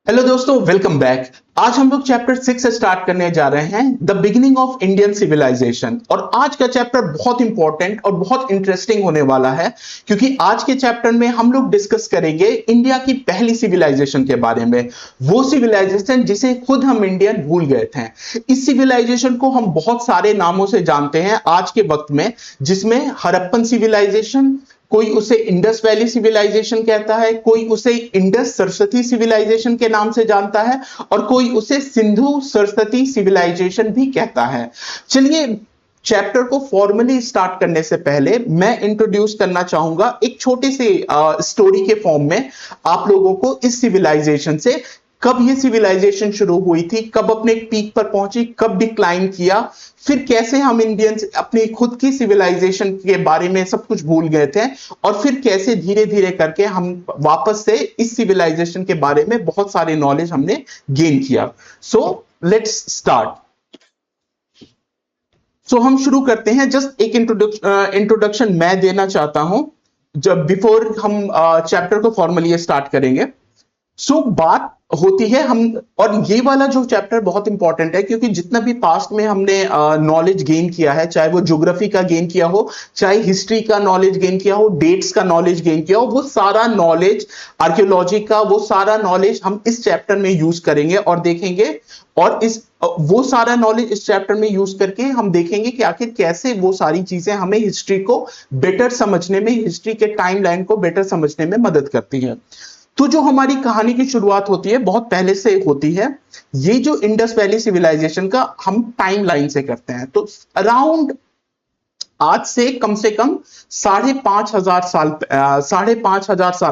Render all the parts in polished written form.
Hello दोस्तों, welcome back. आज हम लोग चैप्टर 6 स्टार्ट करने जा रहे हैं, the beginning of Indian civilisation. और आज का चैप्टर बहुत इंपॉर्टेंट और बहुत इंटरेस्टिंग होने वाला है, क्योंकि आज के चैप्टर में हम लोग डिस्कस करेंगे इंडिया की पहली सिविलाइजेशन के बारे में। वो सिविलाइजेशन जिसे खुद हम इंडियन भूल गए थे। इस सिविलाइजेशन को हम बहुत सारे नामों से जानते हैं आज के वक्त में, जिसमें हड़प्पन सिविलाइजेशन, कोई उसे इंडस वैली सिविलाइजेशन कहता है, कोई उसे इंडस सरस्वती सिविलाइजेशन के नाम से जानता है, और कोई उसे सिंधु सरस्वती सिविलाइजेशन भी कहता है। चलिए, चैप्टर को फॉर्मली स्टार्ट करने से पहले मैं इंट्रोड्यूस करना चाहूंगा एक छोटे से स्टोरी के फॉर्म में आप लोगों को इस सिविलाइजेशन से। कब ये सिविलाइजेशन शुरू हुई थी, कब अपने एक पीक पर पहुंची, कब डिक्लाइन किया, फिर कैसे हम इंडियंस अपनी खुद की सिविलाइजेशन के बारे में सब कुछ भूल गए थे, और फिर कैसे धीरे धीरे करके हम वापस से इस सिविलाइजेशन के बारे में बहुत सारे नॉलेज हमने गेन किया। So let's start. हम शुरू करते हैं। जस्ट एक इंट्रोडक्शन मैं देना चाहता हूं जब बिफोर हम चैप्टर को फॉर्मली स्टार्ट करेंगे। बात होती है हम, और ये वाला जो चैप्टर बहुत इंपॉर्टेंट है, क्योंकि जितना भी पास्ट में हमने नॉलेज गेन किया है, चाहे वो ज्योग्राफी का गेन किया हो, चाहे हिस्ट्री का नॉलेज गेन किया हो, डेट्स का नॉलेज गेन किया हो, वो सारा नॉलेज, आर्कियोलॉजी का वो सारा नॉलेज हम इस चैप्टर में यूज करेंगे और देखेंगे। और वो सारा नॉलेज इस चैप्टर में यूज करके हम देखेंगे कि आखिर कैसे वो सारी चीजें हमें हिस्ट्री को बेटर समझने में, हिस्ट्री के टाइमलाइन को बेटर समझने में मदद करती है। तो जो हमारी कहानी की शुरुआत होती है बहुत पहले से होती है। ये जो इंडस वैली सिविलाइजेशन का हम टाइमलाइन से करते हैं, तो अराउंड आज से कम 5,500 साल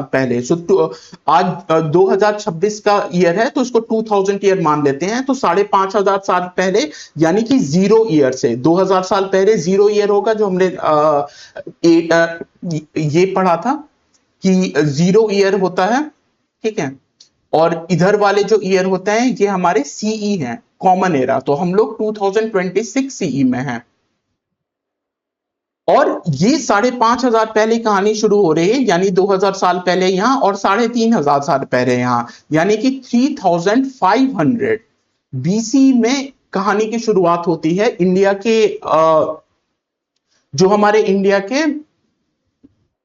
पहले। आज 2026 का ईयर है, तो इसको 2000 ईयर मान लेते हैं। तो 5,500 साल पहले, यानी कि 0 ईयर से 2000 साल पहले 0 ईयर होगा, जो हमने ये पढ़ा था कि 0 ईयर होता है, ठीक है। और इधर वाले जो ईयर होते हैं ये हमारे सीई हैं, कॉमन एरा। तो हम लोग 2026 सीई में हैं, और ये 5,500 पहले कहानी शुरू हो रही है, यानी 2000 साल पहले यहां और 3,500 साल पहले यहां, यानी कि 3500 बीसी में कहानी की शुरुआत होती है। इंडिया के जो हमारे इंडिया के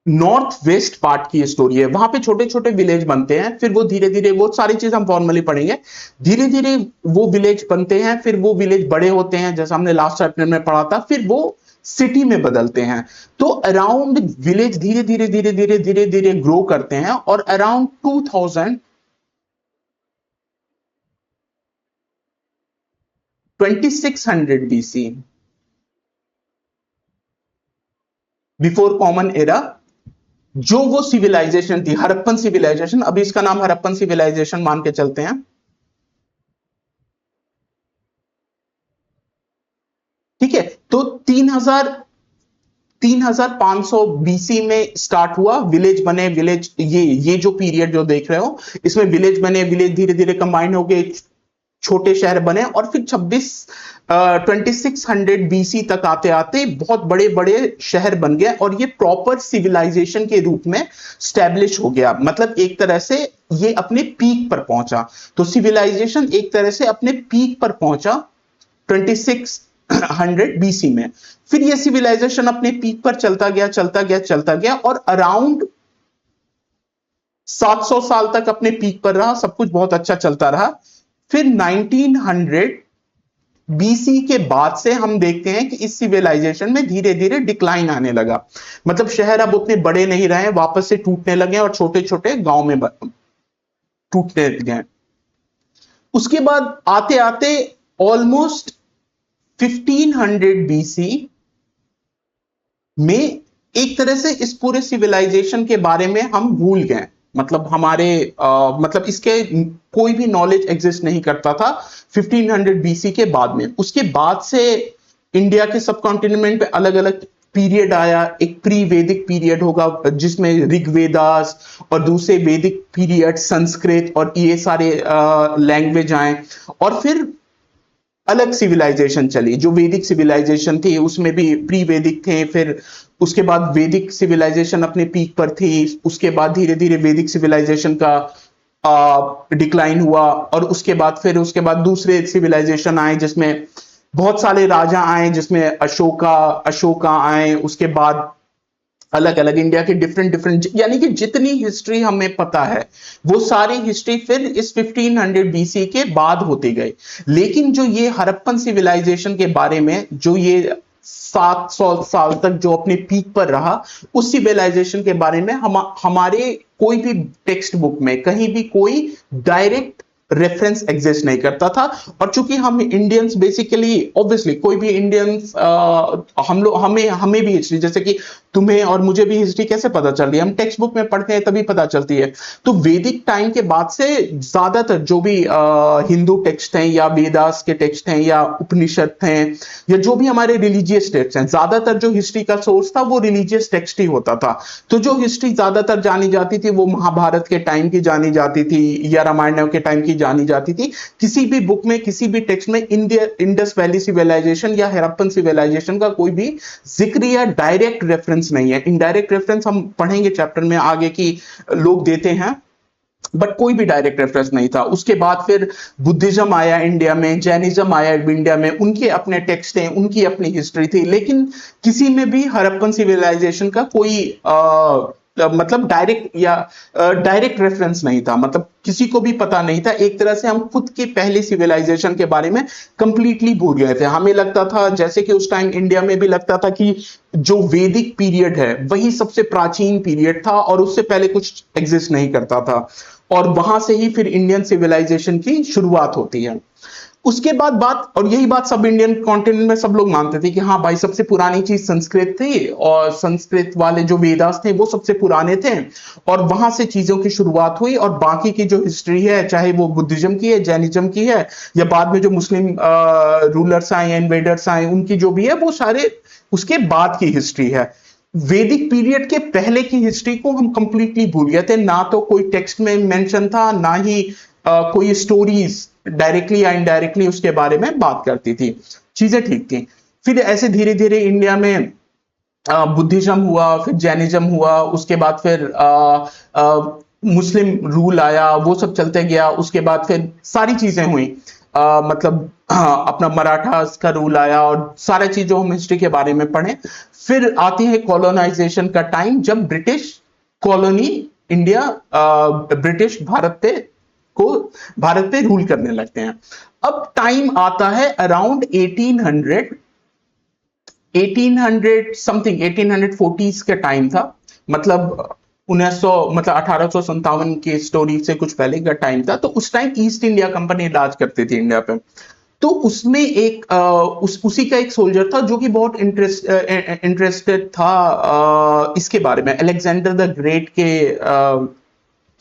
नॉर्थ वेस्ट पार्ट की स्टोरी है। वहां पे छोटे छोटे विलेज बनते हैं, फिर वो धीरे धीरे, वो सारी चीज हम फॉर्मली पढ़ेंगे, धीरे धीरे वो विलेज बनते हैं, फिर वो विलेज बड़े होते हैं, जैसा हमने लास्ट चैप्टर में पढ़ा था, फिर वो सिटी में बदलते हैं। तो अराउंड विलेज धीरे धीरे धीरे धीरे धीरे धीरे ग्रो करते हैं, और around 2600 BC, before common era, जो वो सिविलाइजेशन थी हड़प्पन सिविलाइजेशन, अभी इसका नाम हड़प्पन सिविलाइजेशन मान के चलते हैं, ठीक है। तो 3,500 बीसी में स्टार्ट हुआ, विलेज बने, विलेज ये जो पीरियड जो देख रहे हो, इसमें विलेज बने, विलेज धीरे धीरे कंबाइन हो गए, छोटे शहर बने, और फिर 2600 बीसी तक आते आते बहुत बड़े बड़े शहर बन गए, और ये प्रॉपर सिविलाइजेशन के रूप में स्टैब्लिश हो गया। मतलब एक तरह से ये अपने पीक पर पहुंचा। तो सिविलाइजेशन एक तरह से अपने पीक पर पहुंचा 2600 बीसी में। फिर ये सिविलाइजेशन अपने पीक पर चलता गया चलता गया चलता गया, और अराउंड 700 साल तक अपने पीक पर रहा, सब कुछ बहुत अच्छा चलता रहा। फिर 1900 बीसी के बाद से हम देखते हैं कि इस सिविलाइजेशन में धीरे धीरे डिक्लाइन आने लगा। मतलब शहर अब उतने बड़े नहीं रहे, वापस से टूटने लगे, और छोटे छोटे गांव में टूटने लगे। उसके बाद आते आते ऑलमोस्ट 1500 बीसी में एक तरह से इस पूरे सिविलाइजेशन के बारे में हम भूल गए। मतलब हमारे मतलब इसके कोई भी नॉलेज एग्जिस्ट नहीं करता था 1500 बीसी के बाद में। उसके बाद से इंडिया के सब कॉन्टिनेंट पे अलग अलग पीरियड आया। एक प्री वैदिक पीरियड होगा जिसमें ऋग्वेदास, और दूसरे वैदिक पीरियड संस्कृत, और ये सारे लैंग्वेज आए, और फिर अलग सिविलाइजेशन चली। जो वैदिक सिविलाइजेशन थी उसमें भी प्री वैदिक थे, फिर उसके बाद वैदिक सिविलाइजेशन अपने पीक पर थी, उसके बाद धीरे धीरे वैदिक सिविलाइजेशन का डिक्लाइन हुआ, और उसके बाद दूसरे सिविलाइजेशन आए जिसमें बहुत सारे राजा आए, जिसमें अशोका आए, उसके बाद अलग अलग इंडिया के डिफरेंट डिफरेंट, यानी कि जितनी हिस्ट्री हमें पता है वो सारी हिस्ट्री फिर इस 1500 बीसी के बाद होती गई। लेकिन जो ये हड़प्पन सिविलाइजेशन के बारे में, जो ये 700 साल तक जो अपने पीक पर रहा, उस सिविलाइजेशन के बारे में हमारे कोई भी टेक्स्ट बुक में कहीं भी कोई डायरेक्ट रेफरेंस एग्जिस्ट नहीं करता था। और चूंकि हम इंडियंस बेसिकली, ऑब्वियसली कोई भी इंडियंस, हम लोग हमें भी हिस्ट्री, जैसे कि तुम्हें और मुझे भी हिस्ट्री कैसे पता चल रही है, हम टेक्स्ट बुक में पढ़ते हैं तभी पता चलती है। तो वैदिक टाइम के बाद से ज्यादातर जो भी हिंदू टेक्स्ट हैं या वेदास के टेक्स्ट हैं या उपनिषद हैं या जो भी हमारे रिलीजियस टेक्स्ट हैं, ज्यादातर जो हिस्ट्री का सोर्स था वो रिलीजियस टेक्स्ट ही होता था। तो जो हिस्ट्री ज्यादातर जानी जाती थी वो महाभारत के टाइम की जानी जाती थी या रामायण के टाइम की जानी जाती थी। किसी भी बुक में, किसी भी टेक्स्ट में इंडस वैली सिविलाइजेशन या हड़प्पन सिविलाइजेशन का कोई भी जिक्र या डायरेक्ट रेफरेंस नहीं है। इनडायरेक्ट रेफरेंस हम पढ़ेंगे चैप्टर में आगे की लोग देते हैं, बट कोई भी डायरेक्ट रेफरेंस नहीं था। उसके बाद फिर बुद्धिज्म आया इंडिया में, जैनिज्म आया इंडिया में, उनके अपने टेक्स्ट हैं, उनकी अपनी हिस्ट्री थी, लेकिन किसी में भी हड़प्पन सिविलाइजेशन का कोई मतलब डायरेक्ट रेफरेंस नहीं था, मतलब किसी को भी पता नहीं था। एक तरह से हम खुद के पहले सिविलाइजेशन के बारे में कंप्लीटली भूल गए थे। हमें लगता था, जैसे कि उस टाइम इंडिया में भी लगता था कि जो वैदिक पीरियड है वही सबसे प्राचीन पीरियड था और उससे पहले कुछ एग्जिस्ट नहीं करता था, और वहां से ही फिर इंडियन सिविलाइजेशन की शुरुआत होती है। उसके बाद और यही बात सब इंडियन कॉन्टिनेंट में सब लोग मानते थे कि हाँ भाई, सबसे पुरानी चीज संस्कृत थी और संस्कृत वाले जो वेदास थे वो सबसे पुराने थे, और वहां से चीजों की शुरुआत हुई। और बाकी की जो हिस्ट्री है, चाहे वो बुद्धिज्म की है, जैनिज्म की है, या बाद में जो मुस्लिम रूलर्स आए, इन्वेडर्स आए, उनकी जो भी है, वो सारे उसके बाद की हिस्ट्री है। वैदिक पीरियड के पहले की हिस्ट्री को हम कंप्लीटली भूल गए थे। ना तो कोई टेक्स्ट में मेंशन था, ना ही कोई स्टोरीज डायरेक्टली या इनडायरेक्टली उसके बारे में बात करती थी। चीजें ठीक थी। फिर ऐसे धीरे धीरे इंडिया में बुद्धिज्म हुआ, फिर जैनिज्म हुआ, उसके बाद फिर मुस्लिम रूल आया, वो सब चलते गया। उसके बाद फिर सारी चीजें हुई, मतलब अपना मराठा का रूल आया और सारा चीज जो हम हिस्ट्री के बारे में पढ़े। फिर आती है कॉलोनाइजेशन का टाइम, जब British colony India, British Bharat पे रूल करने लगते हैं। अब टाइम आता है अराउंड 1800 समथिंग, 1840s का टाइम था, मतलब 1857 की स्टोरी से कुछ पहले का टाइम था। तो उस टाइम ईस्ट इंडिया कंपनी राज करती थी इंडिया पे। तो उसमें उसी का एक सोल्जर था जो कि बहुत इंटरेस्टेड था इसके बारे में, अलेक्जेंडर द ग्रेट के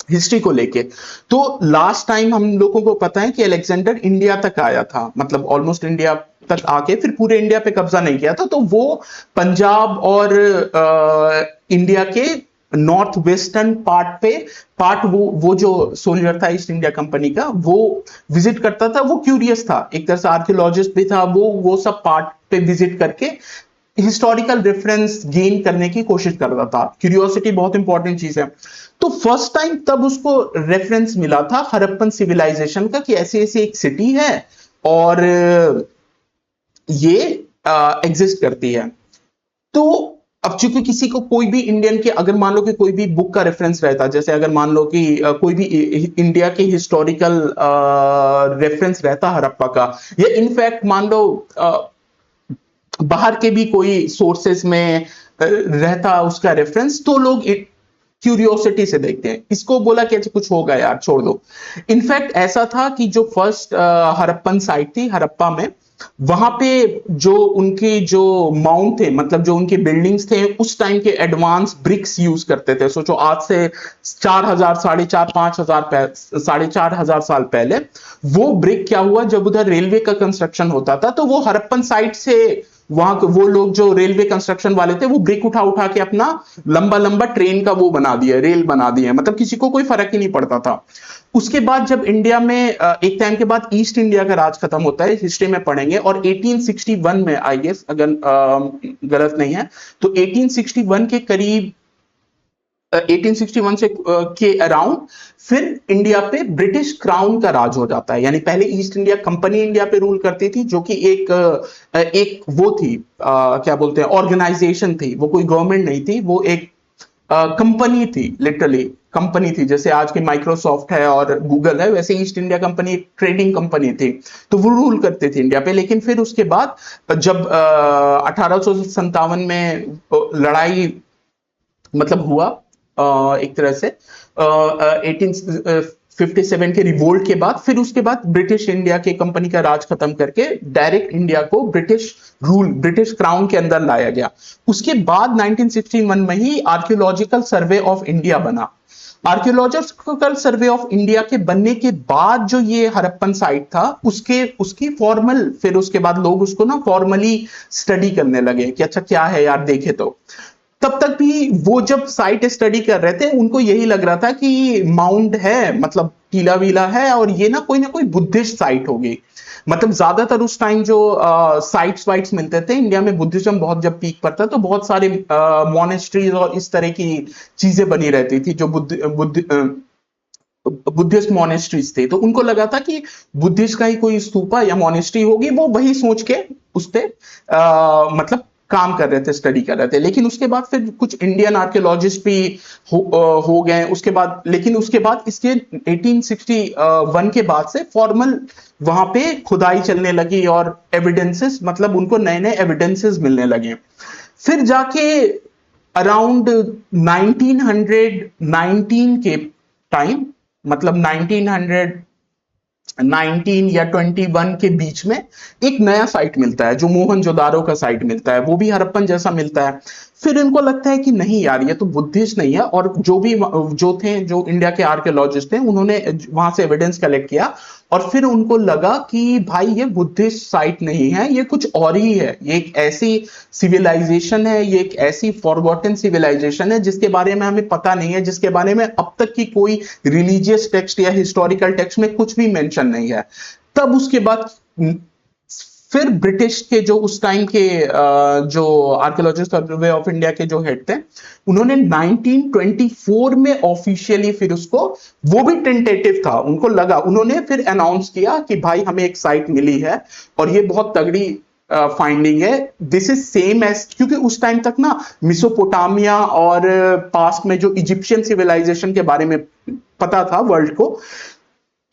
हिस्ट्री को लेके। तो लास्ट टाइम हम लोगों को पता है कि अलेक्जेंडर इंडिया तक आया था, मतलब ऑलमोस्ट इंडिया तक आके फिर पूरे इंडिया पे कब्जा नहीं किया था। तो वो पंजाब और इंडिया के नॉर्थ वेस्टर्न पार्ट वो जो सोल्जर था ईस्ट इंडिया कंपनी का, वो विजिट करता था। वो क्यूरियस था, एक तरह से आर्कियोलॉजिस्ट भी था। वो सब पार्ट पे विजिट करके हिस्टोरिकल रेफरेंस गेन करने की कोशिश कर रहा था। क्यूरियोसिटी बहुत इंपॉर्टेंट चीज है। तो फर्स्ट टाइम तब उसको रेफरेंस मिला था हड़प्पन सिविलाइजेशन का, कि ऐसी ऐसी एक सिटी है और ये एग्जिस्ट करती है। तो अब चूंकि किसी को कोई भी इंडियन के, अगर मान लो कि कोई भी बुक का रेफरेंस रहता, जैसे अगर मान लो कि कोई भी इंडिया के हिस्टोरिकल रेफरेंस रहता हड़प्पा का, या इनफैक्ट मान लो बाहर के भी कोई सोर्सेस में रहता उसका रेफरेंस, तो लोग क्यूरियोसिटी से देखते हैं। इसको बोला कि अच्छा कुछ होगा यार, छोड़ दो। इनफैक्ट ऐसा था कि जो फर्स्ट हड़प्पन साइट थी हड़प्पा में, वहां पे जो उनके जो माउंट थे, मतलब जो उनके बिल्डिंग्स थे, उस टाइम के एडवांस ब्रिक्स यूज करते थे। सोचो आज से 4000 4,500 साल पहले वो ब्रिक क्या हुआ, जब उधर रेलवे का कंस्ट्रक्शन होता था तो वो हड़प्पन साइट से वहां वो लोग जो रेलवे कंस्ट्रक्शन वाले थे वो ब्रिक उठा उठा के अपना लंबा लंबा ट्रेन का वो बना दिया, रेल बना दिया, मतलब किसी को कोई फर्क ही नहीं पड़ता था। उसके बाद जब इंडिया में एक टाइम के बाद ईस्ट इंडिया का राज खत्म होता है, हिस्ट्री में पढ़ेंगे, और 1861 में आई गेस, अगर गलत नहीं है तो 1861 के करीब 1861 से के अराउंड फिर इंडिया पे ब्रिटिश क्राउन का राज हो जाता है। यानी पहले ईस्ट इंडिया कंपनी इंडिया पे रूल करती थी, जो कि एक वो थी, क्या बोलते हैं, ऑर्गेनाइजेशन थी। वो कोई गवर्नमेंट नहीं थी, वो एक कंपनी थी, लिटरली कंपनी थी। जैसे आज की माइक्रोसॉफ्ट है और गूगल है, वैसे ईस्ट इंडिया कंपनी एक ट्रेडिंग कंपनी थी। तो वो रूल करते थे इंडिया पे। लेकिन फिर उसके बाद जब 1857 में लड़ाई मतलब हुआ, एक तरह से 1857 के रिवोल्ट के बाद, फिर उसके बाद ब्रिटिश इंडिया के कंपनी का राज खत्म करके डायरेक्ट इंडिया को ब्रिटिश रूल, ब्रिटिश क्राउन के अंदर लाया गया। उसके बाद 1961 में ही आर्कियोलॉजिकल सर्वे ऑफ इंडिया बना। आर्कियोलॉजिकल सर्वे ऑफ इंडिया के बनने के बाद जो ये हड़प्पन साइट था, उसकी फॉर्मल, फिर उसके बाद लोग उसको ना फॉर्मली स्टडी करने लगे कि अच्छा क्या है यार, देखे तो। तब तक भी वो जब साइट स्टडी कर रहे थे, उनको यही लग रहा था कि माउंट है, मतलब टीला वीला है, और ये ना कोई बुद्धिस्ट साइट होगी। मतलब ज्यादातर उस टाइम जो साइट्स वाइट्स मिलते थे इंडिया में, बुद्धिज्म बहुत जब पीक पर था, तो बहुत सारे मॉनेस्ट्रीज और इस तरह की चीजें बनी रहती थी जो बुद्धिस्ट मॉनेस्ट्रीज थे। तो उनको लगा था कि बुद्धिस्ट का ही कोई स्तूपा या मॉनेस्ट्री होगी। वो वही सोच के उस पे मतलब काम कर रहे थे, स्टडी कर रहे थे। लेकिन उसके बाद फिर कुछ इंडियन आर्कियोलॉजिस्ट भी हो गए उसके बाद। लेकिन उसके बाद इसके 1861 के बाद से फॉर्मल वहां पे खुदाई चलने लगी और एविडेंसेस, मतलब उनको नए नए एविडेंसेस मिलने लगे। फिर जाके अराउंड 1919 के टाइम, मतलब 1919 या 21 के बीच में एक नया साइट मिलता है, जो मोहनजोदारो का साइट मिलता है। वो भी हड़प्पन जैसा मिलता है। फिर इनको लगता है कि नहीं यार, ये तो बुद्धिस्ट नहीं है। और जो इंडिया के आर्कियोलॉजिस्ट थे, उन्होंने वहां से एविडेंस कलेक्ट किया और फिर उनको लगा कि भाई ये बुद्धिस्ट साइट नहीं है, ये कुछ और ही है। ये एक ऐसी सिविलाइजेशन है, ये एक ऐसी फॉरगॉटन सिविलाइजेशन है जिसके बारे में हमें पता नहीं है, जिसके बारे में अब तक की कोई रिलीजियस टेक्स्ट या हिस्टोरिकल टेक्स्ट में कुछ भी मेंशन नहीं है। तब उसके बाद फिर ब्रिटिश के जो उस टाइम के जो आर्कियोलॉजिस्ट सर्वे ऑफ इंडिया के जो हेड थे, उन्होंने 1924 में ऑफिशियली फिर उसको, वो भी टेंटेटिव था, उनको लगा, उन्होंने फिर अनाउंस किया कि भाई हमें एक साइट मिली है और ये बहुत तगड़ी फाइंडिंग है। दिस इज सेम एज, क्योंकि उस टाइम तक ना मिसोपोटामिया और पास्ट में जो इजिप्शियन सिविलाइजेशन के बारे में पता था वर्ल्ड को,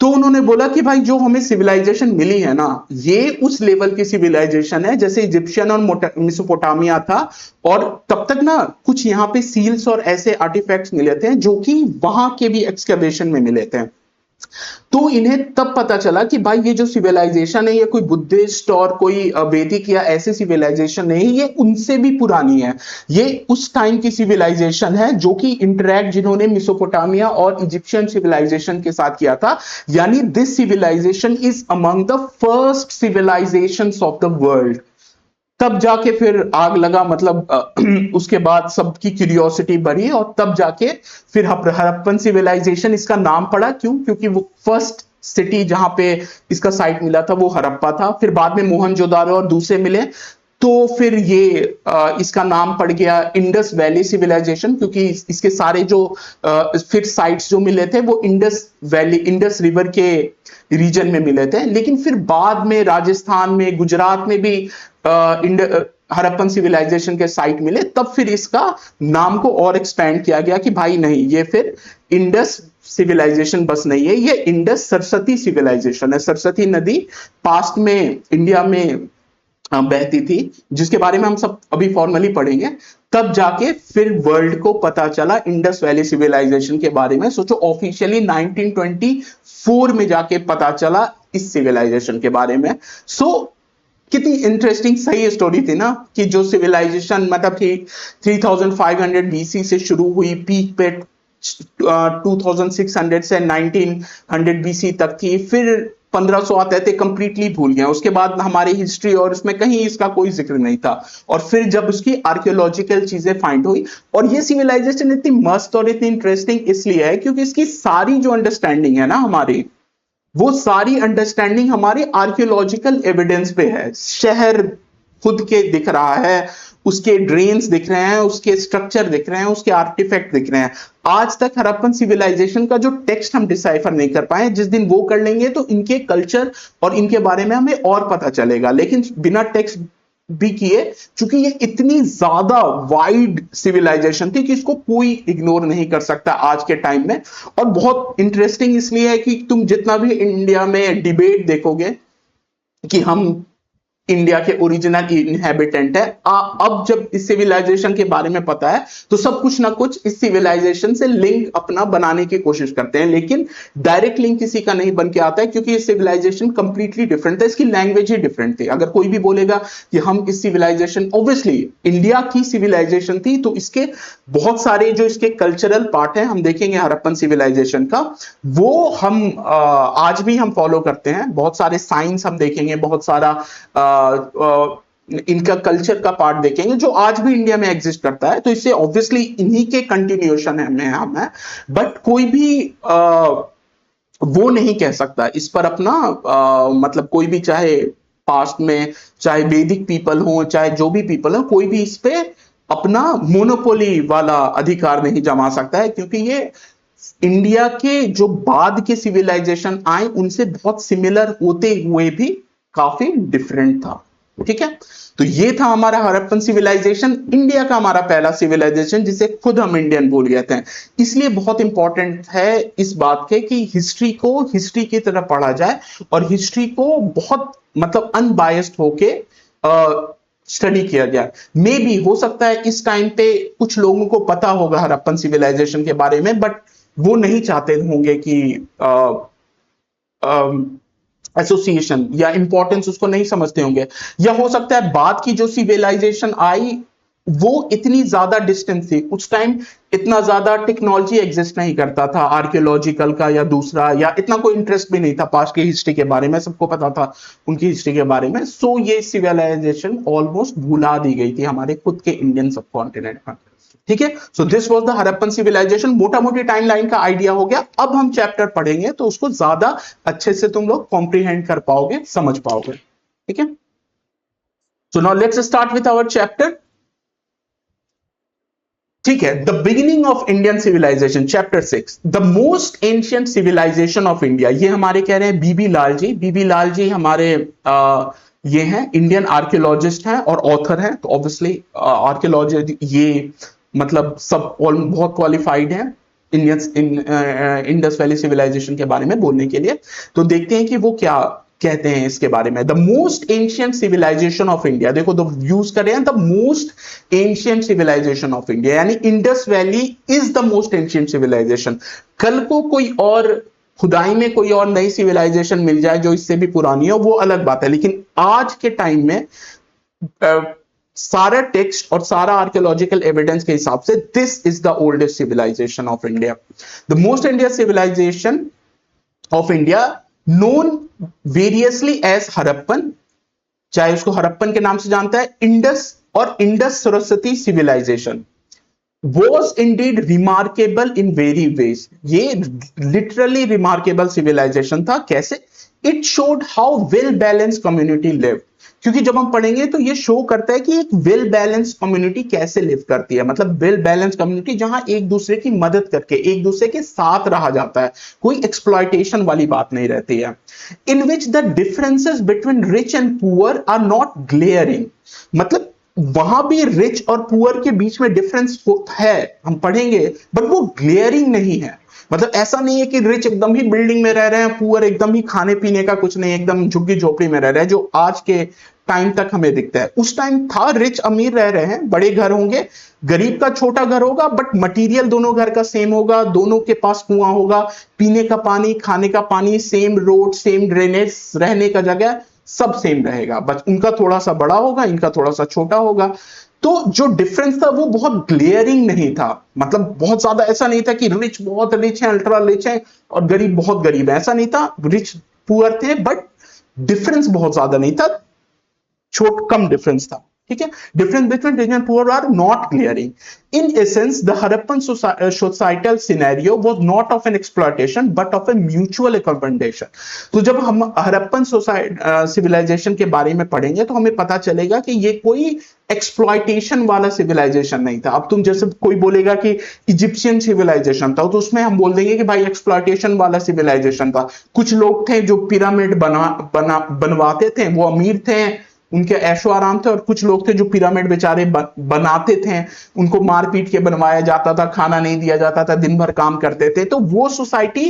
तो उन्होंने बोला कि भाई जो हमें सिविलाइजेशन मिली है ना, ये उस लेवल की सिविलाइजेशन है जैसे इजिप्शियन और मिसोपोटामिया था। और तब तक ना कुछ यहाँ पे सील्स और ऐसे आर्टिफैक्ट्स मिले थे जो कि वहां के भी एक्सकवेशन में मिले थे। तो इन्हें तब पता चला कि भाई ये जो सिविलाइजेशन है, ये कोई बुद्धिस्ट और कोई वैदिक या ऐसी सिविलाइजेशन नहीं, ये उनसे भी पुरानी है। ये उस टाइम की सिविलाइजेशन है जो कि इंटरैक्ट जिन्होंने मिसोपोटामिया और इजिप्शियन सिविलाइजेशन के साथ किया था। यानी this civilisation is among the first civilisations of the world. तब जाके फिर आग लगा, मतलब उसके बाद सबकी क्यूरियोसिटी बढ़ी और तब जाके फिर हड़प्पन सिविलाइजेशन इसका नाम पड़ा। क्यों? क्योंकि वो फर्स्ट सिटी जहां पे इसका साइट मिला था वो हड़प्पा था। फिर बाद में मोहनजोदारो और दूसरे मिले, तो फिर ये इसका नाम पड़ गया इंडस वैली सिविलाइजेशन, क्योंकि इसके सारे जो फिर साइट्स जो मिले थे वो इंडस वैली, इंडस रिवर के रीजन में मिले थे। लेकिन फिर बाद में राजस्थान में, गुजरात में भी हड़प्पन सिविलाइजेशन के साइट मिले। तब फिर इसका नाम को और एक्सपेंड किया गया कि भाई नहीं, ये फिर इंडस सिविलाइजेशन बस नहीं है, ये इंडस सरस्वती सिविलाइजेशन है। सरस्वती नदी पास्ट में इंडिया में बहती थी, जिसके बारे में हम सब अभी फॉर्मली पढ़ेंगे। तब जाके फिर वर्ल्ड को पता चला इंडस वैली सिविलाइजेशन के बारे में। सोचो, ऑफिशियली 1924 में जाके पता चला इस सिविलाइजेशन के बारे में। कितनी इंटरेस्टिंग सही स्टोरी थी ना, कि जो सिविलाइजेशन मतलब थी 3500 बीसी से शुरू हुई, पीक पे 2600 से 1900 बीसी तक थी। फिर 1500 आते थे, कंप्लीटली भूल गए। उसके बाद हमारी हिस्ट्री और उसमें कहीं इसका कोई जिक्र नहीं था। और फिर जब उसकी आर्कियोलॉजिकल चीजें फाइंड हुई, और ये सिविलाइजेशन इतनी मस्त और इतनी इंटरेस्टिंग इसलिए है क्योंकि इसकी सारी जो अंडरस्टैंडिंग है ना हमारी, वो सारी अंडरस्टैंडिंग हमारी आर्कियोलॉजिकल एविडेंस पे है। शहर खुद के दिख रहा है, उसके ड्रेन्स दिख रहे हैं, उसके स्ट्रक्चर दिख रहे हैं, उसके आर्टिफैक्ट दिख रहे हैं। आज तक हड़प्पन सिविलाइजेशन का जो टेक्स्ट हम डिसाइफर नहीं कर पाए, जिस दिन वो कर लेंगे तो इनके कल्चर और इनके बारे में हमें और पता चलेगा। लेकिन बिना टेक्स्ट भी किए, चूंकि ये इतनी ज्यादा वाइड सिविलाइजेशन थी कि इसको कोई इग्नोर नहीं कर सकता आज के टाइम में। और बहुत इंटरेस्टिंग इसलिए है कि तुम जितना भी इंडिया में डिबेट देखोगे कि हम इंडिया के ओरिजिनल इनहेबिटेंट है, अब जब इस सिविलाइजेशन के बारे में पता है तो सब कुछ ना कुछ इस सिविलाइजेशन से लिंक अपना बनाने की कोशिश करते हैं, लेकिन डायरेक्ट लिंक किसी का नहीं बन के आता है, क्योंकि ये सिविलाइजेशन कंप्लीटली डिफरेंट है, इसकी लैंग्वेज ही डिफरेंट थी। अगर कोई भी बोलेगा कि हम इस सिविलाइजेशन, ऑब्वियसली इंडिया की सिविलाइजेशन थी, तो इसके बहुत सारे जो इसके कल्चरल पार्ट है हम देखेंगे हड़प्पन सिविलाइजेशन का, वो हम आज भी हम फॉलो करते हैं। बहुत सारे साइंस हम देखेंगे, बहुत सारा इनका कल्चर का पार्ट देखेंगे जो आज भी इंडिया में एग्जिस्ट करता है। तो इससे ऑब्वियसली इन्हीं के कंटिन्यूएशन है हम है, बट कोई भी वो नहीं कह सकता इस पर अपना मतलब कोई भी, चाहे पास्ट में चाहे वैदिक पीपल हो, चाहे जो भी पीपल हो, कोई भी इस पे अपना मोनोपोली वाला अधिकार नहीं जमा सकता है, क्योंकि ये इंडिया के जो बाद के सिविलाइजेशन आए उनसे बहुत सिमिलर होते हुए भी काफी डिफरेंट था। ठीक है, तो ये था हमारा हड़प्पन सिविलाइजेशन, इंडिया का हमारा पहला सिविलाइजेशन जिसे खुद हम इंडियन बोल कहते हैं। इसलिए बहुत इंपॉर्टेंट है इस बात के कि हिस्ट्री को हिस्ट्री की तरह पढ़ा जाए और हिस्ट्री को बहुत मतलब अनबायस्ड होके स्टडी किया जाए। मे भी हो सकता है इस टाइम पे कुछ लोगों को पता होगा हड़प्पन सिविलाइजेशन के बारे में, बट वो नहीं चाहते होंगे कि एसोसिएशन या इंपॉर्टेंस उसको नहीं समझते होंगे, या हो सकता है बाद की जो सिविलाइजेशन आई वो इतनी ज्यादा डिस्टेंस थी, उस टाइम इतना ज्यादा टेक्नोलॉजी एग्जिस्ट नहीं करता था आर्कियोलॉजिकल का या दूसरा, या इतना कोई इंटरेस्ट भी नहीं था पास्ट की हिस्ट्री के बारे में, सबको पता था उनकी हिस्ट्री के बारे में। सो ये सिविलाइजेशन ऑलमोस्ट भुला दी गई थी हमारे खुद के इंडियन सबकॉन्टिनेंट में। ठीक है, so this was the Harappan civilisation. मोटा मोटी टाइमलाइन का आइडिया हो गया। अब हम चैप्टर पढ़ेंगे तो उसको ज्यादा अच्छे से तुम लोग कॉम्प्रिहेंड कर पाओगे, समझ पाओगे। ठीक है, so now let's start with our chapter. ठीक है, the beginning of Indian civilisation, chapter 6, the most ancient civilisation of India. ये हमारे कह रहे हैं बीबी लाल जी। बीबी लाल जी हमारे ये हैं इंडियन आर्कियोलॉजिस्ट हैं और ऑथर हैं, तो ऑब्वियसली आर्कियोलॉजी ये मतलब सब बहुत क्वालिफाइड हैं इंडियन इंडस वैली सिविलाइजेशन के बारे में बोलने के लिए। तो देखते हैं कि वो क्या कहते हैं इसके बारे में। The most ancient civilisation of India, देखो तो यूज कर रहे हैं the most ancient civilisation of India, यानी Indus valley is the most ancient civilisation. कल को कोई और खुदाई में कोई और नई सिविलाइजेशन मिल जाए जो इससे भी पुरानी हो, वो अलग बात है, लेकिन आज के टाइम में सारा टेक्स्ट और सारा आर्कियोलॉजिकल एविडेंस के हिसाब से this is the oldest civilisation of India. The most India civilisation of India known variously as Harappan, चाहे उसको हड़प्पन के नाम से जानता है, इंडस और Indus Saraswati civilisation was indeed remarkable in very ways। ये literally remarkable civilization था। कैसे? It showed how well balanced community lived। क्योंकि जब हम पढ़ेंगे तो ये शो करता है कि एक वेल बैलेंस कम्युनिटी कैसे लिव करती है, मतलब वेल बैलेंस कम्युनिटी जहां एक दूसरे की मदद करके एक दूसरे के साथ रहा जाता है, कोई एक्सप्लॉयटेशन वाली बात नहीं रहती है। In which the differences between rich and poor are not glaring, मतलब वहां भी रिच और पुअर के बीच में डिफरेंस है, हम पढ़ेंगे, बट वो ग्लेयरिंग नहीं है। मतलब ऐसा नहीं है कि रिच एकदम ही बिल्डिंग में रह रहे हैं, पुअर एकदम ही खाने पीने का कुछ नहीं, एकदम झुग्गी झोपड़ी में रह रहे हैं, जो आज के टाइम तक हमें दिखता है। उस टाइम था रिच अमीर रह रहे हैं, बड़े घर होंगे, गरीब का छोटा घर होगा, बट मटेरियल दोनों घर का सेम होगा, दोनों के पास कुआं होगा, पीने का पानी, खाने का पानी, सेम रोड, सेम ड्रेनेज, रहने का जगह सब सेम रहेगा, बस उनका थोड़ा सा बड़ा होगा, इनका थोड़ा सा छोटा होगा। तो जो डिफरेंस था वो बहुत ग्लेयरिंग नहीं था, मतलब बहुत ज्यादा ऐसा नहीं था कि रिच बहुत रिच है, अल्ट्रा रिच है, और गरीब बहुत गरीब है, ऐसा नहीं था। रिच पुअर थे, बट डिफरेंस बहुत ज्यादा नहीं था, कम डिफरेंस था। ठीक है, difference between rich and poor are not clearing. In essence, the Harappan societal scenario was not of an exploitation but of a mutual accommodation. तो जब हम हरप्पन सिविलाइजेशन के बारे में पढ़ेंगे तो हमें पता चलेगा कि ये कोई एक्सप्लॉयटेशन वाला सिविलाइजेशन नहीं था. अब तुम जैसे कोई बोलेगा कि इजिप्शियन सिविलाइजेशन था तो उसमें हम बोल देंगे कि भाई एक्सप्लॉयटेशन वाला सिविलाइजेशन था. कुछ लोग थे जो पिरामिड बनवाते थे, वो अमीर थे, उनके ऐशो आराम थे, और कुछ लोग थे जो पिरामिड बेचारे बनाते थे, उनको मार पीट के बनवाया जाता था, खाना नहीं दिया जाता था, दिन भर काम करते थे. तो वो सोसाइटी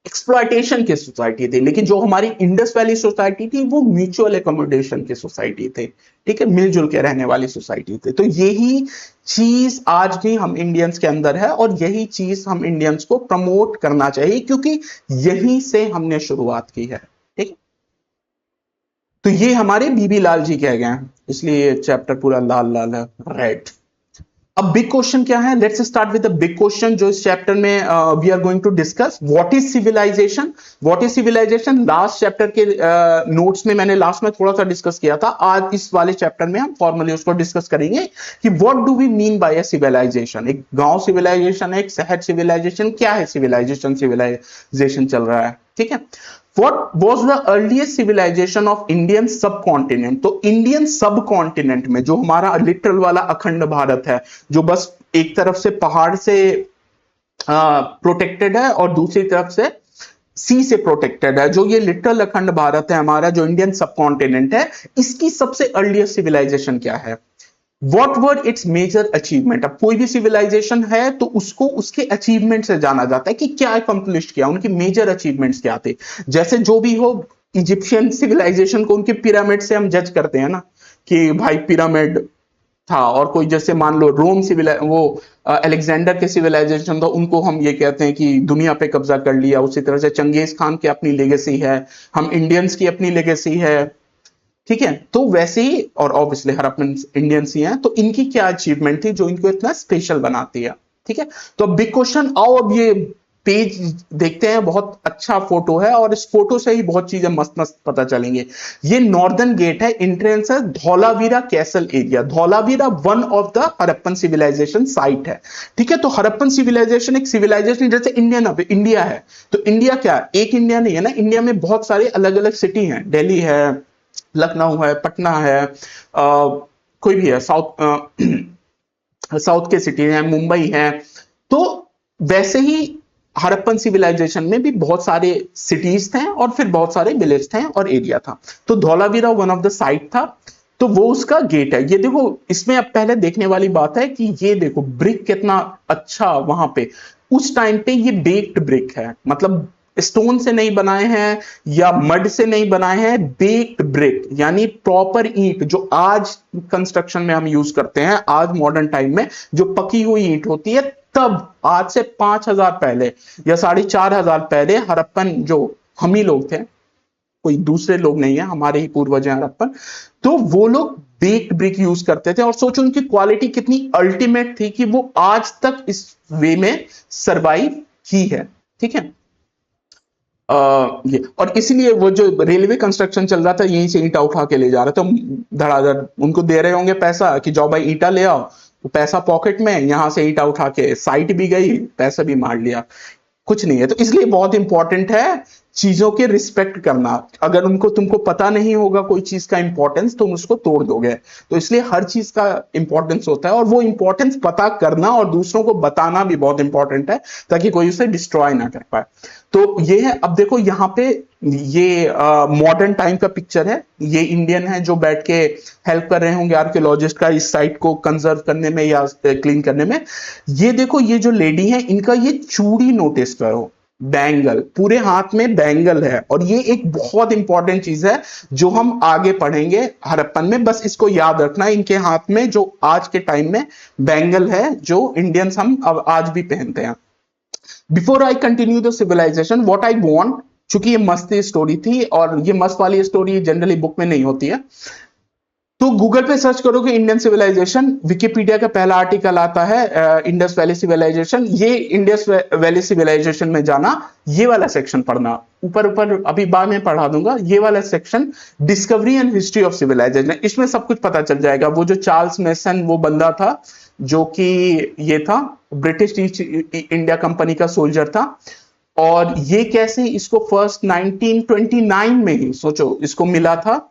एक्सप्लॉयटेशन की सोसाइटी थी. लेकिन जो हमारी इंडस वैली सोसाइटी थी वो म्यूचुअल एकोमोडेशन की सोसाइटी थी. ठीक है, मिलजुल के रहने वाली सोसाइटी थी. तो यही चीज आज भी हम इंडियंस के अंदर है और यही चीज हम इंडियंस को प्रमोट करना चाहिए क्योंकि यहीं से हमने शुरुआत की है. ठीक है, तो ये हमारे बीबी लाल जी कह गए हैं, इसलिए चैप्टर पूरा लाल लाल है, रेड. अब बिग क्वेश्चन क्या है? Let's start with the big question जो इस चैप्टर में we are going to discuss. What is civilisation? What is civilisation last chapter के नोट्स में मैंने लास्ट में थोड़ा सा डिस्कस किया था. आज इस वाले चैप्टर में हम फॉर्मली उसको डिस्कस करेंगे कि what do we mean by a civilisation. एक गांव सिविलाइजेशन है, एक शहर सिविलाइजेशन, क्या है सिविलाइजेशन? सिविलाइजेशन चल रहा है. ठीक है, What was the earliest civilization of Indian subcontinent? तो इंडियन सबकॉन्टिनेंट में जो हमारा लिटरल वाला अखंड भारत है, जो बस एक तरफ से पहाड़ से प्रोटेक्टेड है और दूसरी तरफ से सी से प्रोटेक्टेड है, जो ये लिटरल अखंड भारत है हमारा, जो इंडियन सबकॉन्टिनेंट है, इसकी सबसे अर्लीस्ट सिविलाइजेशन क्या है? What were its major achievement? अब कोई भी सिविलाइजेशन है तो उसको उसके अचीवमेंट से जाना जाता है कि क्या अकम्प्लिश किया, उनकी मेजर अचीवमेंट्स क्या थे. जैसे जो भी हो, इजिप्शियन सिविलाइजेशन को उनके पिरामिड से हम जज करते हैं ना कि भाई पिरामिड था, और कोई जैसे मान लो रोम वो अलेक्जेंडर के सिविलाइजेशन था, उनको हम ये कहते हैं कि दुनिया पे कब्जा कर लिया. उसी तरह से चंगेज खान की अपनी लेगेसी है, हम इंडियंस की अपनी लेगेसी है. ठीक है, तो वैसे ही, और ऑब्वियसली हरप्पन इंडियंस ही हैं, तो इनकी क्या अचीवमेंट थी जो इनको इतना स्पेशल बनाती है. ठीक है, तो अब बिग क्वेश्चन, आओ अब ये पेज देखते हैं. बहुत अच्छा फोटो है और इस फोटो से ही बहुत चीजें मस्त मस्त पता चलेंगे. ये नॉर्दर्न गेट है, एंट्रेंस है Dholavira castle area. Dholavira one of the Harappan civilisation site है. ठीक है, तो हरप्पन सिविलाइजेशन एक सिविलाइजेशन जैसे इंडियन अब इंडिया है, तो इंडिया क्या एक इंडिया नहीं है ना, इंडिया में बहुत सारे अलग अलग सिटी हैं. दिल्ली है, लखनऊ है, पटना है, कोई भी है, साउथ के सिटी है, मुंबई है. तो वैसे ही हरप्पन सिविलाइजेशन में भी बहुत सारे सिटीज थे और फिर बहुत सारे विलेज थे और एरिया था. तो Dholavira one of the site था, तो वो उसका गेट है. ये देखो, इसमें अब पहले देखने वाली बात है कि ये देखो ब्रिक कितना अच्छा वहां पे उस टाइम पे ये बेक्ड ब्रिक है, मतलब स्टोन से नहीं बनाए हैं या मड से नहीं बनाए हैं, बेक्ड ब्रिक यानी प्रॉपर ईंट जो आज कंस्ट्रक्शन में हम यूज करते हैं, आज मॉडर्न टाइम में जो पकी हुई ईंट होती है, तब आज से 5000 पहले या 4500 पहले हरप्पन जो हम ही लोग थे, कोई दूसरे लोग नहीं है, हमारे ही पूर्वज हैं हरप्पन, तो वो लोग बेक्ड ब्रिक यूज करते थे. और सोचो उनकी क्वालिटी कितनी अल्टीमेट थी कि वो आज तक इस वे में सरवाइव की है. ठीक है, ये, और इसीलिए वो जो रेलवे कंस्ट्रक्शन चल रहा था, यहीं से ईंटा उठा के ले जा रहा था धड़ाधड़. उनको दे रहे होंगे पैसा कि जाओ भाई ईंटा ले आओ, तो पैसा पॉकेट में, यहां से ईंटा उठा के साइट भी गई, पैसा भी मार लिया, कुछ नहीं है. तो इसलिए बहुत इंपॉर्टेंट है चीजों के रिस्पेक्ट करना. अगर तुमको पता नहीं होगा कोई चीज का इंपॉर्टेंस, तुम उसको तोड़ दोगे. तो इसलिए हर चीज का इंपॉर्टेंस होता है, और वो इंपॉर्टेंस पता करना और दूसरों को बताना भी बहुत इंपॉर्टेंट है, ताकि कोई उसे डिस्ट्रॉय ना कर पाए. तो ये है. अब देखो यहाँ पे ये मॉडर्न टाइम का पिक्चर है. ये इंडियन है जो बैठ के हेल्प कर रहे होंगे आर्कियोलॉजिस्ट का इस साइट को कंजर्व करने में या क्लीन करने में. ये देखो, ये जो लेडी है, इनका ये चूड़ी नोटिस करो, बैंगल, पूरे हाथ में बैंगल है. और ये एक बहुत इंपॉर्टेंट चीज है जो हम आगे पढ़ेंगे हरप्पन में. बस इसको याद रखना, इनके हाथ में जो आज के टाइम में बैंगल है, जो इंडियंस हम अब आज भी पहनते हैं. Before I continue the civilisation, what I want, चूंकि ये मस्त स्टोरी थी और ये मस्त वाली स्टोरी जनरली बुक में नहीं होती है, तो गूगल पे सर्च करोगे इंडियन सिविलाइजेशन, विकिपीडिया का पहला आर्टिकल आता है इंडस वैली सिविलाइजेशन. ये इंडस वैली सिविलाइजेशन में जाना, ये वाला सेक्शन पढ़ना, ऊपर ऊपर अभी बाद में पढ़ा दूंगा, ये वाला section discovery and history of civilisation, इसमें सब कुछ पता चल जाएगा। वो जो चार्ल्स मेसन वो बंदा था जो कि ये था ब्रिटिश ईस्ट इंडिया कंपनी का सोल्जर था, और ये कैसे इसको फर्स्ट 1929 में ही सोचो इसको मिला था,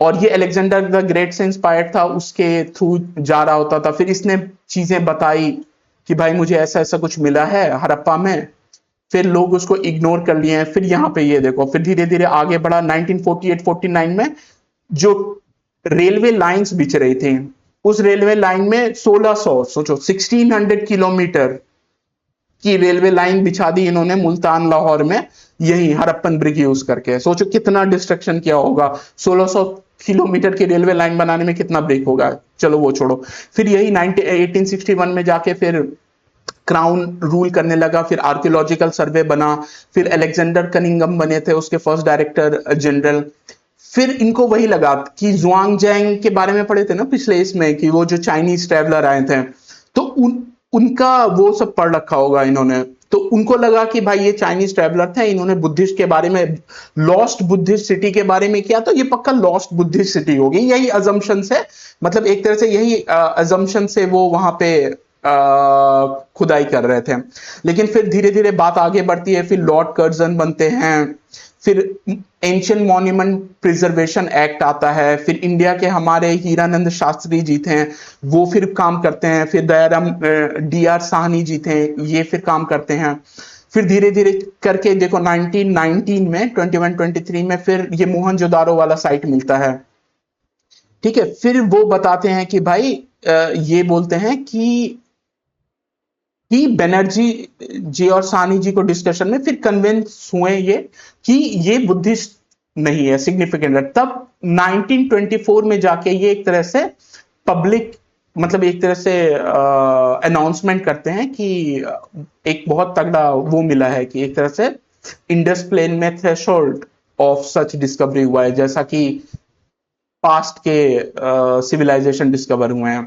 और ये अलेक्जेंडर द ग्रेट से इंस्पायर्ड था, उसके थ्रू जा रहा होता था। फिर इसने चीजें बताई कि भाई मुझे ऐसा ऐसा कुछ मिला है हड़प्पा में, फिर लोग उसको इग्नोर कर लिए हैं। फिर यहाँ पे ये देखो, फिर धीरे धीरे आगे बढ़ा 1948-49 में जो रेलवे लाइंस बिछ रही थी, उस रेलवे लाइन में 1600 सोचो 1600 किलोमीटर की रेलवे लाइन बिछा दी इन्होंने मुल्तान लाहौर में, यही हड़प्पन ब्रिक यूज करके। सोचो कितना डिस्ट्रक्शन किया होगा, 1600 किलोमीटर की रेलवे लाइन बनाने में कितना ब्रेक होगा, चलो वो छोड़ो। फिर यही 1861 में जाके फिर क्राउन रूल करने लगा, फिर आर्कियोलॉजिकल सर्वे बना, फिर अलेक्जेंडर कनिंगम बने थे उसके फर्स्ट डायरेक्टर जनरल। फिर इनको वही लगा कि जुआंगजैंग के बारे में पढ़े थे ना पिछले इसमें, कि वो जो चाइनीज ट्रेवलर आए थे, तो उनका वो सब पढ़ रखा होगा इन्होंने, तो उनको लगा कि भाई ये चाइनीज ट्रेवलर थे, इन्होंने बुद्धिस्ट के बारे में, लॉस्ट बुद्धिस्ट सिटी के बारे में किया, तो ये पक्का लॉस्ट बुद्धिस्ट सिटी होगी, यही अजम्पशन से, मतलब एक तरह से यही अजम्पशन से वो वहां पे खुदाई कर रहे थे। लेकिन फिर धीरे धीरे बात आगे बढ़ती है, फिर लॉर्ड कर्जन बनते हैं, फिर एंशियंट मॉन्यूमेंट प्रिजर्वेशन एक्ट आता है, फिर इंडिया के हमारे हीरानंद शास्त्री जी थे वो फिर काम करते हैं, फिर दयाराम डीआर साहनी जी थे ये फिर काम करते हैं। फिर धीरे धीरे करके देखो 1919 में 21-23 में फिर ये मोहनजोदारो वाला साइट मिलता है, ठीक है। फिर वो बताते हैं कि भाई ये बोलते हैं कि बनर्जी जी और सानी जी को डिस्कशन में फिर कन्विंस हुए ये कि ये बुद्धिस्ट नहीं है, सिग्निफिकेंट है। तब 1924 में जाके ये एक तरह से पब्लिक, मतलब एक तरह से अनाउंसमेंट करते हैं कि एक बहुत तगड़ा वो मिला है कि एक तरह से इंडस प्लेन में थ्रेशोल्ड ऑफ सच डिस्कवरी हुआ है, जैसा कि पास्ट के सिविलाइजेशन डिस्कवर हुए हैं।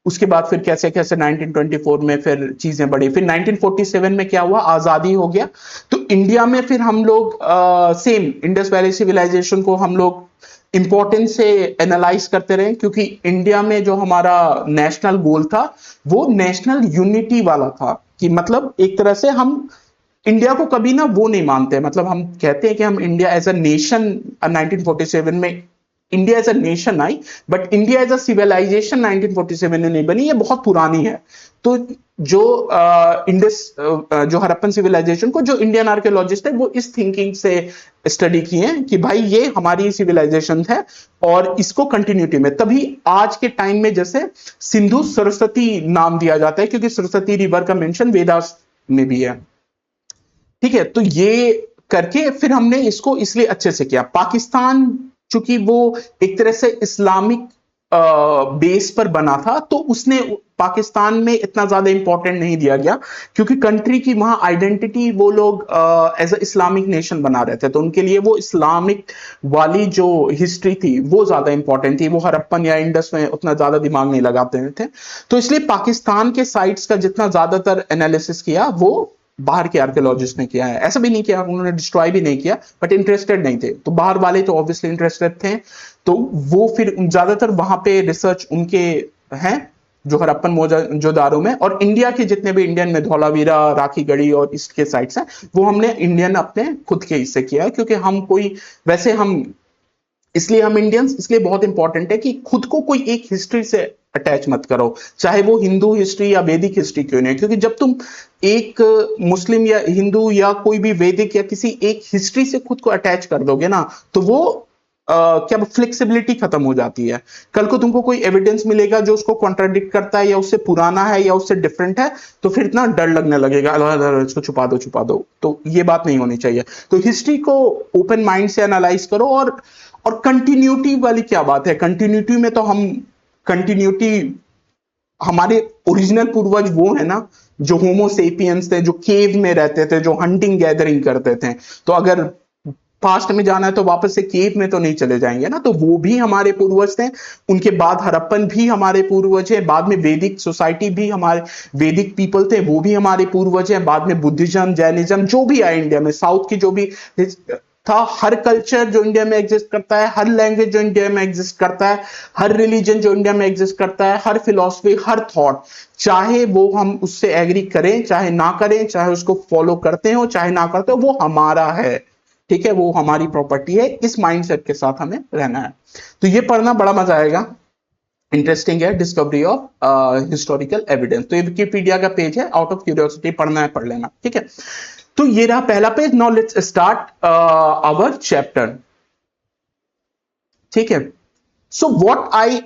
उसके बाद फिर कैसे कैसे 1924 में फिर चीजें बढ़ी, फिर 1947 में क्या हुआ, आजादी हो गया। तो इंडिया में फिर हम लोग सेम इंडस वैली सिविलाइजेशन को हम लोग इंपॉर्टेंस से एनालाइज करते रहे, क्योंकि इंडिया में जो हमारा नेशनल गोल था वो नेशनल यूनिटी वाला था, कि मतलब एक तरह से हम इंडिया को कभी ना वो नहीं मानते, मतलब हम कहते हैं कि हम इंडिया एज अ नेशन 1947 में इंडिया एज अ नेशन आई, but India as a civilisation 1947 में नहीं बनी, ये बहुत पुरानी है। तो जो इंडस जो हड़प्पन सिविलाइजेशन को जो इंडियन आर्कियोलॉजिस्ट है वो इस थिंकिंग से स्टडी किए कि भाई ये हमारी सिविलाइजेशन है और इसको कंटिन्यूटी में, तभी आज के टाइम में जैसे सिंधु सरस्वती नाम दिया जाता है, क्योंकि सरस्वती रिवर का मेंशन वेदास में भी है, ठीक है। तो ये करके फिर हमने इसको इसलिए अच्छे से किया। पाकिस्तान चूंकि वो एक तरह से इस्लामिक बेस पर बना था, तो उसने पाकिस्तान में इतना ज्यादा इंपॉर्टेंट नहीं दिया गया, क्योंकि कंट्री की वहां आइडेंटिटी वो लोग एज अ इस्लामिक नेशन बना रहे थे, तो उनके लिए वो इस्लामिक वाली जो हिस्ट्री थी वो ज्यादा इंपॉर्टेंट थी, वो हड़प्पन या इंडस में उतना ज्यादा दिमाग नहीं लगाते थे। तो इसलिए पाकिस्तान के साइट्स का जितना ज्यादातर एनालिसिस किया वो बाहर के आर्कियोलॉजिस्ट ने किया है। ऐसा भी नहीं किया उन्होंने डिस्ट्रॉय भी नहीं किया, बट इंटरेस्टेड नहीं थे, तो बाहर वाले तो ऑब्वियसली इंटरेस्टेड थे, तो वो फिर ज्यादातर वहां पे रिसर्च उनके हैं जो हड़प्पन मोहनजोदारो में, और इंडिया के जितने भी इंडियन में धौलावीरा, राखीगढ़ी और ईस्ट के साइट्स हैं वो हमने इंडियन अपने खुद के हिस्से किया है, क्योंकि हम कोई वैसे हम इसलिए हम इंडियंस इसलिए बहुत इंपॉर्टेंट है कि खुद को कोई एक हिस्ट्री से अटैच मत करो, चाहे वो हिंदू हिस्ट्री या वैदिक हिस्ट्री क्यों नहीं, क्योंकि जब तुम एक मुस्लिम या हिंदू या कोई भी वैदिक या किसी एक हिस्ट्री से खुद को अटैच कर दोगे ना, तो वो क्या फ्लेक्सिबिलिटी खत्म हो जाती है। कल को तुमको कोई एविडेंस मिलेगा जो उसको कॉन्ट्राडिक्ट करता है या उससे पुराना है या उससे डिफरेंट है, तो फिर इतना डर लगने लगेगा, इसको छुपा दो, तो ये बात नहीं होनी चाहिए। तो हिस्ट्री को ओपन माइंड से एनालाइज करो, और कंटिन्यूटी वाली क्या बात है, कंटिन्यूटी में तो हम कंटिन्यूटी हमारे ओरिजिनल पूर्वज वो है ना जो होमो सेपियंस थे, जो केव में रहते थे, जो हंटिंग गैदरिंग करते थे, तो अगर पास्ट में जाना है तो वापस से केव में तो नहीं चले जाएंगे ना, तो वो भी हमारे पूर्वज थे। उनके बाद हड़प्पन भी हमारे पूर्वज है, बाद में वैदिक सोसाइटी भी हमारे वैदिक पीपल थे, वो भी हमारे पूर्वज हैं। बाद में बुद्धिज्म, जैनिज्म जो भी आए इंडिया में, साउथ की जो भी था, हर कल्चर जो इंडिया में एग्जिस्ट करता है, हर लैंग्वेज जो इंडिया में एग्जिस्ट करता है, हर रिलीजन जो इंडिया में एग्जिस्ट करता है, हर फिलॉसफी, हर थॉट, चाहे वो हम उससे एग्री करें चाहे ना करें, चाहे उसको फॉलो करते हो चाहे ना करते हो, वो हमारा है, ठीक है, वो हमारी प्रॉपर्टी है। इस माइंडसेट के साथ हमें रहना है। तो ये पढ़ना बड़ा मजा आएगा, इंटरेस्टिंग है, डिस्कवरी ऑफ हिस्टोरिकल एविडेंस। तो ये विकिपीडिया का पेज है, आउट ऑफ क्यूरियोसिटी पढ़ना है पढ़ लेना, ठीक है। तो ये रहा पहला page. Now let's start our chapter, ठीक है। सो व्हाट आई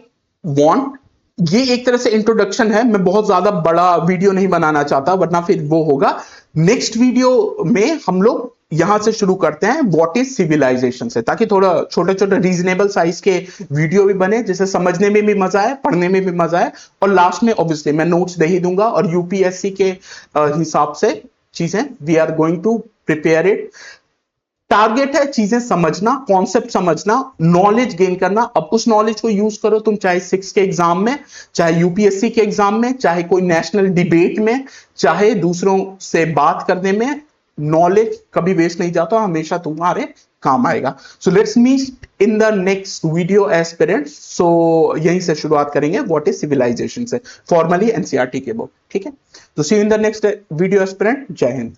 वांट, ये एक तरह से इंट्रोडक्शन है, मैं बहुत ज्यादा बड़ा वीडियो नहीं बनाना चाहता वरना फिर वो होगा। नेक्स्ट वीडियो में हम लोग यहां से शुरू करते हैं व्हाट इज सिविलाइजेशन से, ताकि थोड़ा छोटे छोटे रीजनेबल साइज के वीडियो भी बने, जिसे समझने में भी मजा आए, पढ़ने में भी मजा आए, और लास्ट में ऑब्वियसली मैं नोट्स दे ही दूंगा। और यूपीएससी के हिसाब से चीजें we are going to prepare it. Target है चीजें समझना, कॉन्सेप्ट समझना, नॉलेज गेन करना। अब उस नॉलेज को यूज करो तुम, चाहे 6 के एग्जाम में, चाहे यूपीएससी के एग्जाम में, चाहे कोई नेशनल डिबेट में, चाहे दूसरों से बात करने में। नॉलेज कभी वेस्ट नहीं जाता, हमेशा तुम्हारे काम आएगा। So let's meet in the next video aspirants. So यहीं से शुरुआत करेंगे व्हाट इज सिविलाइजेशन से, फॉर्मली एनसीईआरटी के बुक, ठीक है। तो see you in the next video aspirant. जय हिंद।